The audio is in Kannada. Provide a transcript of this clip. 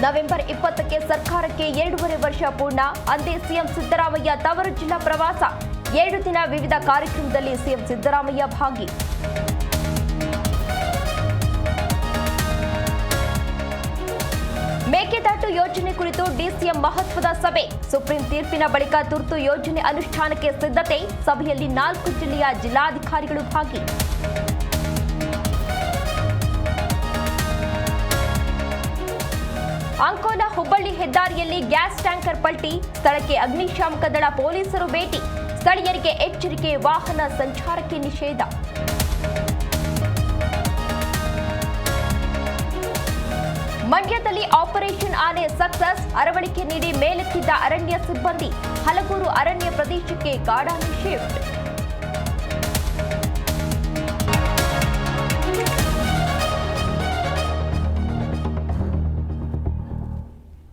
ನವೆಂಬರ್ 20ಕ್ಕೆ ಸರ್ಕಾರಕ್ಕೆ 2.5 ವರ್ಷ ಪೂರ್ಣ. ಅಂದೇ ಸಿಎಂ ಸಿದ್ದರಾಮಯ್ಯ ತವರು ಜಿಲ್ಲಾ ಪ್ರವಾಸ. 7 ದಿನ ವಿವಿಧ ಕಾರ್ಯಕ್ರಮದಲ್ಲಿ ಸಿಎಂ ಸಿದ್ದರಾಮಯ್ಯ ಭಾಗಿ. ಮೇಕೆದಾಟು ಯೋಜನೆ ಕುರಿತು ಡಿಸಿಎಂ ಮಹತ್ವದ ಸಭೆ. ಸುಪ್ರೀಂ ತೀರ್ಪಿನ ಬಳಿಕ ತುರ್ತು ಯೋಜನೆ ಅನುಷ್ಠಾನಕ್ಕೆ ಸಿದ್ಧತೆ. ಸಭೆಯಲ್ಲಿ 4 ಜಿಲ್ಲೆಯ ಜಿಲ್ಲಾಧಿಕಾರಿಗಳು ಭಾಗಿ. ಅಂಕೋಲಾ ಹುಬ್ಬಳ್ಳಿ ಹೆದ್ದಾರಿಯಲ್ಲಿ ಗ್ಯಾಸ್ ಟ್ಯಾಂಕರ್ ಪಲ್ಟಿ. ಸ್ಥಳಕ್ಕೆ ಅಗ್ನಿಶಾಮಕ ದಳ ಪೊಲೀಸರು ಭೇಟಿ. ಸ್ಥಳೀಯರಿಗೆ ಎಚ್ಚರಿಕೆ, ವಾಹನ ಸಂಚಾರಕ್ಕೆ ನಿಷೇಧ. ಮಂಡ್ಯದಲ್ಲಿ ಆಪರೇಷನ್ ಆನೆ ಸಕ್ಸಸ್. ಅರವಳಿಕೆ ನೀಡಿ ಮೇಲೆತ್ತಿದ್ದ ಅರಣ್ಯ ಸಿಬ್ಬಂದಿ. ಹಲಗೂರು ಅರಣ್ಯ ಪ್ರದೇಶಕ್ಕೆ ಕಾಡಾನೆ ಶಿಫ್ಟ್.